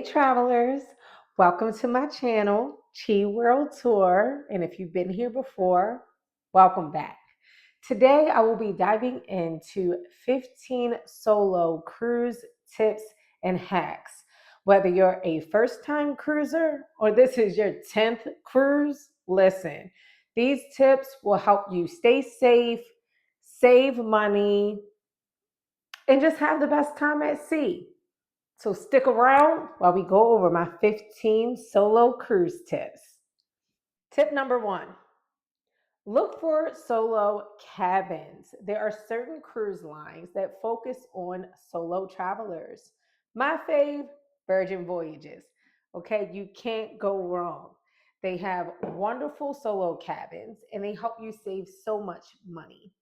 Hey travelers, welcome to my channel, Chi World Tour. And if you've been here before, welcome back. Today I will be diving into 15 solo cruise tips and hacks. Whether you're a first time cruiser or this is your 10th cruise, listen, these tips will help you stay safe, save money, and just have the best time at sea. So stick around while we go over my 15 solo cruise tips. Tip number one, look for solo cabins. There are certain cruise lines that focus on solo travelers. My fave, Virgin Voyages. Okay, you can't go wrong. They have wonderful solo cabins and they help you save so much money.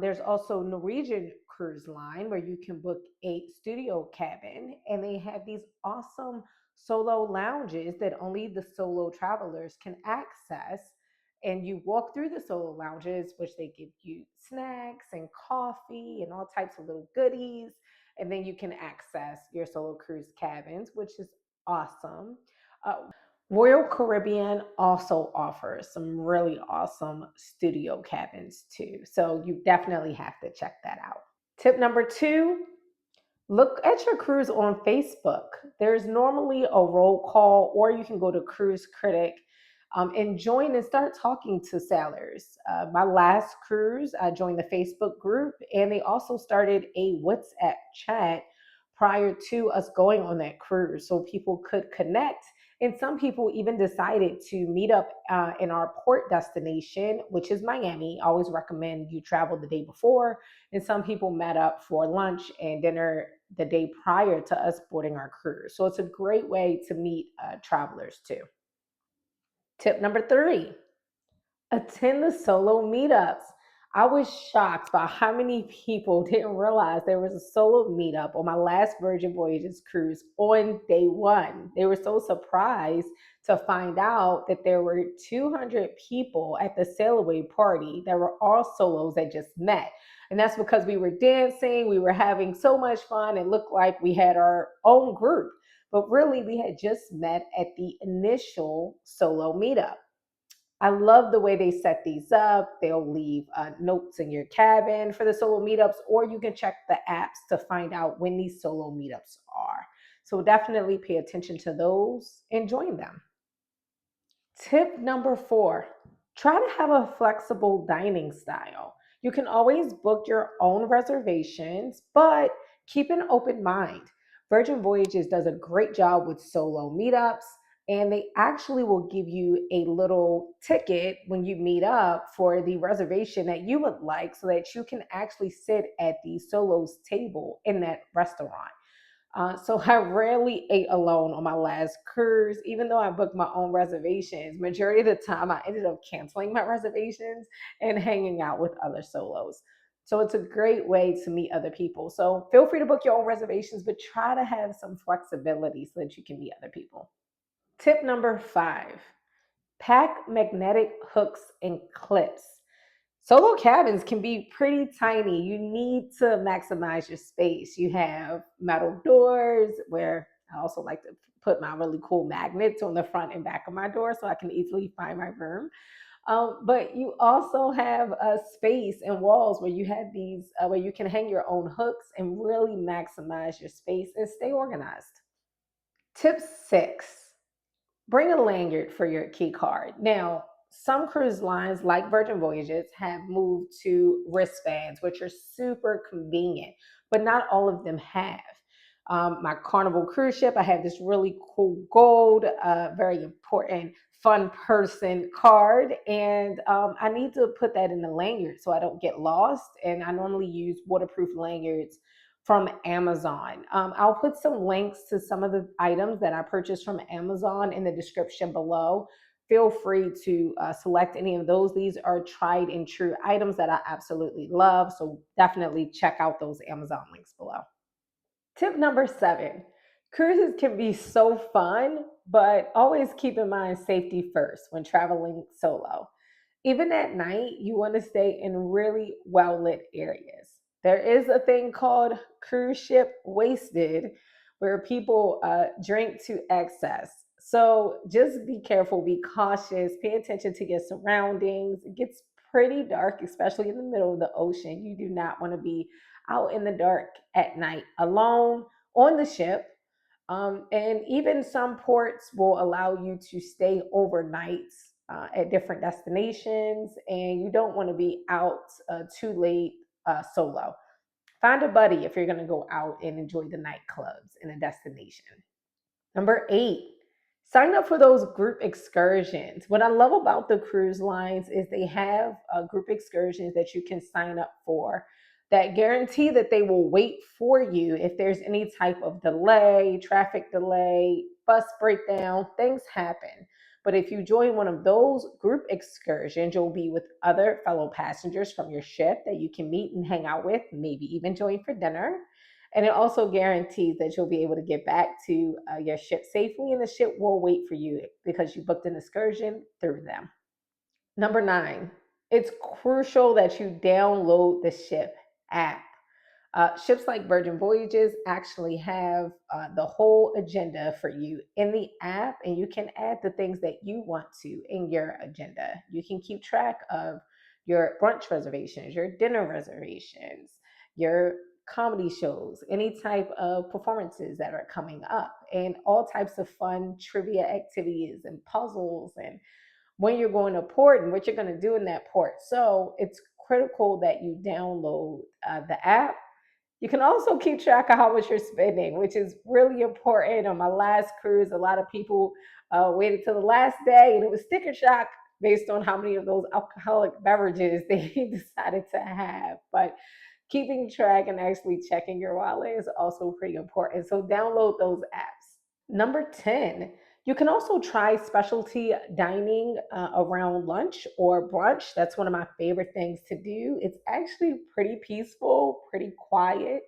There's also Norwegian Cruise Line where you can book a studio cabin and they have these awesome solo lounges that only the solo travelers can access, and you walk through the solo lounges, which they give you snacks and coffee and all types of little goodies. And then you can access your solo cruise cabins, which is awesome. Royal Caribbean also offers some really awesome studio cabins too. So you definitely have to check that out. Tip number two, look at your cruise on Facebook. There's normally a roll call, or you can go to Cruise Critic and join and start talking to sailors. My last cruise, I joined the Facebook group, and they also started a WhatsApp chat prior to us going on that cruise so people could connect. And some people even decided to meet up in our port destination, which is Miami. I always recommend you travel the day before. And some people met up for lunch and dinner the day prior to us boarding our cruise. So it's a great way to meet travelers too. Tip number three, attend the solo meetups. I was shocked by how many people didn't realize there was a solo meetup on my last Virgin Voyages cruise on day one. They were so surprised to find out that there were 200 people at the sail away party that were all solos that just met. And that's because we were dancing, we were having so much fun. It looked like we had our own group, but really we had just met at the initial solo meetup. I love the way they set these up. They'll leave notes in your cabin for the solo meetups, or you can check the apps to find out when these solo meetups are. So definitely pay attention to those and join them. Tip number four, try to have a flexible dining style. You can always book your own reservations, but keep an open mind. Virgin Voyages does a great job with solo meetups, and they actually will give you a little ticket when you meet up for the reservation that you would like so that you can actually sit at the solos table in that restaurant. So I rarely ate alone on my last cruise, even though I booked my own reservations. Majority of the time, I ended up canceling my reservations and hanging out with other solos. So it's a great way to meet other people. So feel free to book your own reservations, but try to have some flexibility so that you can meet other people. Tip number five, pack magnetic hooks and clips. Solo cabins can be pretty tiny. You need to maximize your space. You have metal doors where I also like to put my really cool magnets on the front and back of my door so I can easily find my room. But you also have a space and walls where you have these, where you can hang your own hooks and really maximize your space and stay organized. Tip six, bring a lanyard for your key card. Now, some cruise lines like Virgin Voyages have moved to wristbands, which are super convenient, but not all of them have. My Carnival cruise ship, I have this really cool gold, very important, fun person card, and I need to put that in the lanyard so I don't get lost. And I normally use waterproof lanyards from Amazon. I'll put some links to some of the items that I purchased from Amazon in the description below. Feel free to select any of those. These are tried and true items that I absolutely love. So definitely check out those Amazon links below. Tip number seven, cruises can be so fun, but always keep in mind safety first when traveling solo. Even at night, you want to stay in really well lit areas. There is a thing called cruise ship wasted, where people drink to excess. So just be careful, be cautious, pay attention to your surroundings. It gets pretty dark, especially in the middle of the ocean. You do not want to be out in the dark at night alone on the ship. And even some ports will allow you to stay overnight at different destinations, and you don't want to be out too late solo. Find a buddy if you're going to go out and enjoy the nightclubs in a destination. Number 8, sign up for those group excursions. What I love about the cruise lines is they have group excursions that you can sign up for that guarantee that they will wait for you if there's any type of delay, traffic delay, bus breakdown, things happen. But if you join one of those group excursions, you'll be with other fellow passengers from your ship that you can meet and hang out with, maybe even join for dinner. And it also guarantees that you'll be able to get back to your ship safely, and the ship will wait for you because you booked an excursion through them. Number 9, it's crucial that you download the ship app. Ships like Virgin Voyages actually have the whole agenda for you in the app, and you can add the things that you want to in your agenda. You can keep track of your brunch reservations, your dinner reservations, your comedy shows, any type of performances that are coming up, and all types of fun trivia activities and puzzles, and when you're going to port and what you're going to do in that port. So it's critical that you download the app. You can also keep track of how much you're spending, which is really important. On my last cruise, a lot of people waited till the last day, and it was sticker shock based on how many of those alcoholic beverages they decided to have. But keeping track and actually checking your wallet is also pretty important. So download those apps. Number 10, you can also try specialty dining around lunch or brunch. That's one of my favorite things to do. It's actually pretty peaceful, pretty quiet.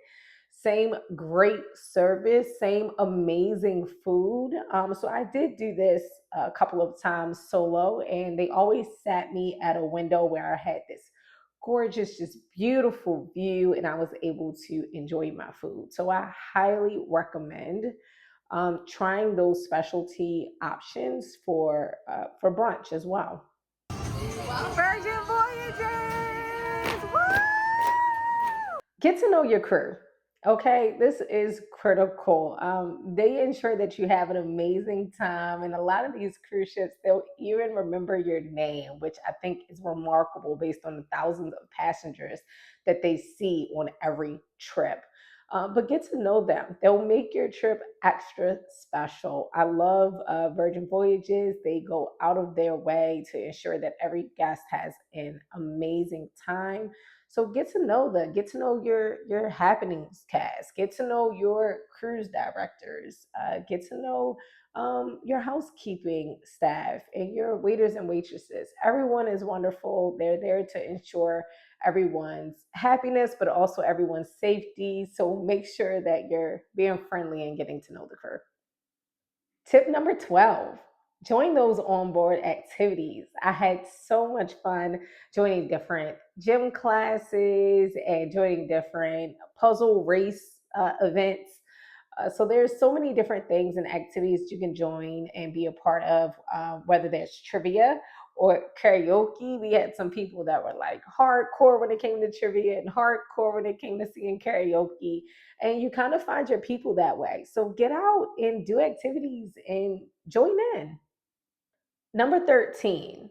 Same great service, same amazing food. So I did do this a couple of times solo, and they always sat me at a window where I had this gorgeous, just beautiful view, and I was able to enjoy my food. So I highly recommend trying those specialty options for brunch as well. Virgin Voyages! Woo! Get to know your crew. Okay, this is critical. They ensure that you have an amazing time, and a lot of these cruise ships, they'll even remember your name, which I think is remarkable based on the thousands of passengers that they see on every trip. But get to know them. They'll make your trip extra special. I love Virgin Voyages. They go out of their way to ensure that every guest has an amazing time. So get to know them, get to know your happenings cast, get to know your cruise directors, get to know your housekeeping staff and your waiters and waitresses. Everyone is wonderful. They're there to ensure everyone's happiness, but also everyone's safety. So make sure that you're being friendly and getting to know the crew. Tip number 12, join those onboard activities. I had so much fun joining different gym classes and joining different puzzle race events. So there's so many different things and activities you can join and be a part of, whether there's trivia or karaoke. We had some people that were like hardcore when it came to trivia and hardcore when it came to singing karaoke. And you kind of find your people that way. So get out and do activities and join in. Number 13,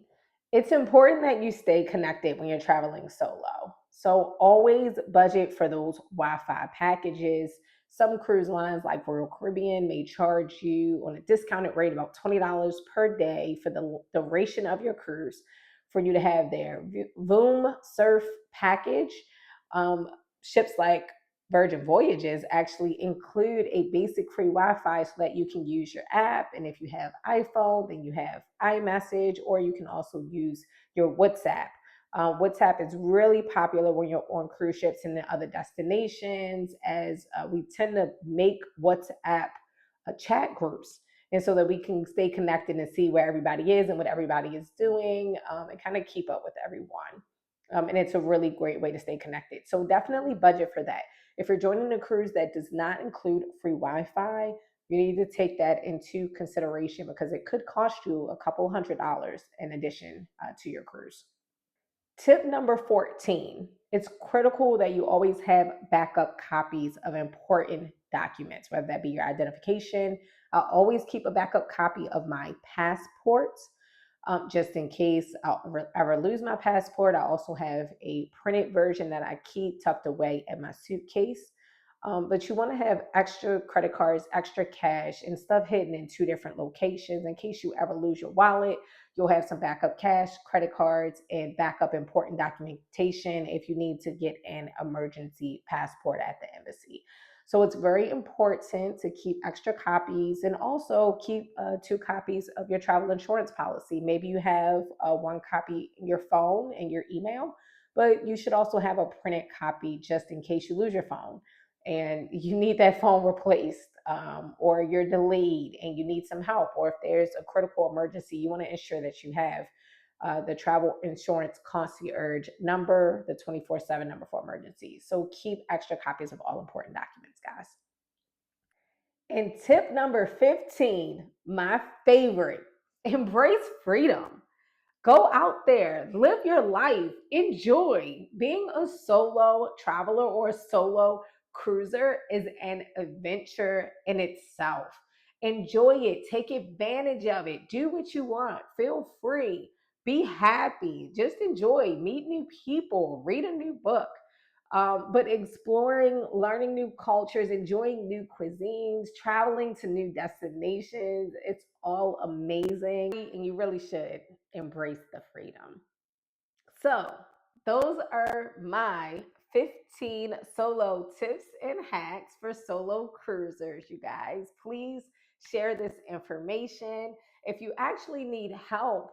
it's important that you stay connected when you're traveling solo. So always budget for those Wi Fi packages. Some cruise lines like Royal Caribbean may charge you on a discounted rate about $20 per day for the duration of your cruise for you to have their Voom Surf package. Um, Ships like Virgin Voyages actually include a basic free Wi-Fi so that you can use your app. And if you have iPhone, then you have iMessage, or you can also use your WhatsApp. WhatsApp is really popular when you're on cruise ships and in other destinations, as we tend to make WhatsApp chat groups. And so that we can stay connected and see where everybody is and what everybody is doing, and kind of keep up with everyone. And it's a really great way to stay connected. So definitely budget for that. If you're joining a cruise that does not include free Wi-Fi, you need to take that into consideration because it could cost you a couple $100 in addition to your cruise. Tip number 14, it's critical that you always have backup copies of important documents, whether that be your identification. I'll always keep a backup copy of my passport, just in case I'll ever lose my passport. I also have a printed version that I keep tucked away in my suitcase. But you want to have extra credit cards, extra cash, and stuff hidden in two different locations in case you ever lose your wallet. You'll have some backup cash, credit cards, and backup important documentation if you need to get an emergency passport at the embassy. So it's very important to keep extra copies and also keep 2 copies of your travel insurance policy. Maybe you have one copy in your phone and your email, but you should also have a printed copy just in case you lose your phone and you need that phone replaced, or you're delayed and you need some help, or if there's a critical emergency, you want to ensure that you have the travel insurance concierge number, the 24/7 number for emergencies. So keep extra copies of all important documents, guys. And tip number 15, my favorite, embrace freedom. Go out there, live your life, enjoy. Being a solo traveler or a solo cruiser is an adventure in itself. Enjoy it, take advantage of it, do what you want, feel free, be happy, just enjoy, meet new people, read a new book. But exploring, learning new cultures, enjoying new cuisines, traveling to new destinations, it's all amazing. And you really should embrace the freedom. So, those are my 15 solo tips and hacks for solo cruisers, you guys. Please share this information. If you actually need help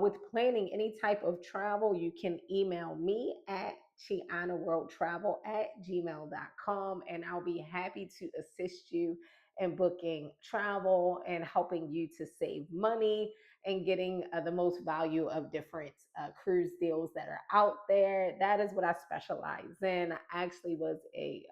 with planning any type of travel, you can email me at chianaworldtravel@gmail.com, and I'll be happy to assist you in booking travel and helping you to save money and getting the most value of different cruise deals that are out there. That is what I specialize in. I actually was a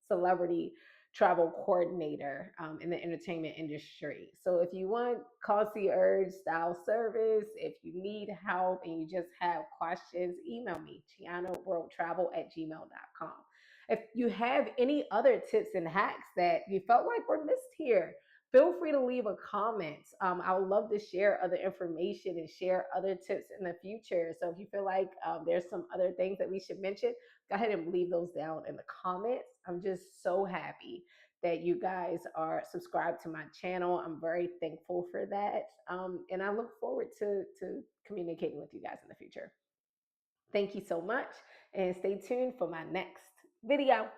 celebrity travel coordinator in the entertainment industry. So if you want concierge style service, if you need help and you just have questions, email me, chianaworldtravel@gmail.com. If you have any other tips and hacks that you felt like were missed here, feel free to leave a comment. I would love to share other information and share other tips in the future. So if you feel like there's some other things that we should mention, go ahead and leave those down in the comments. I'm just so happy that you guys are subscribed to my channel. I'm very thankful for that. And I look forward to communicating with you guys in the future. Thank you so much and stay tuned for my next video.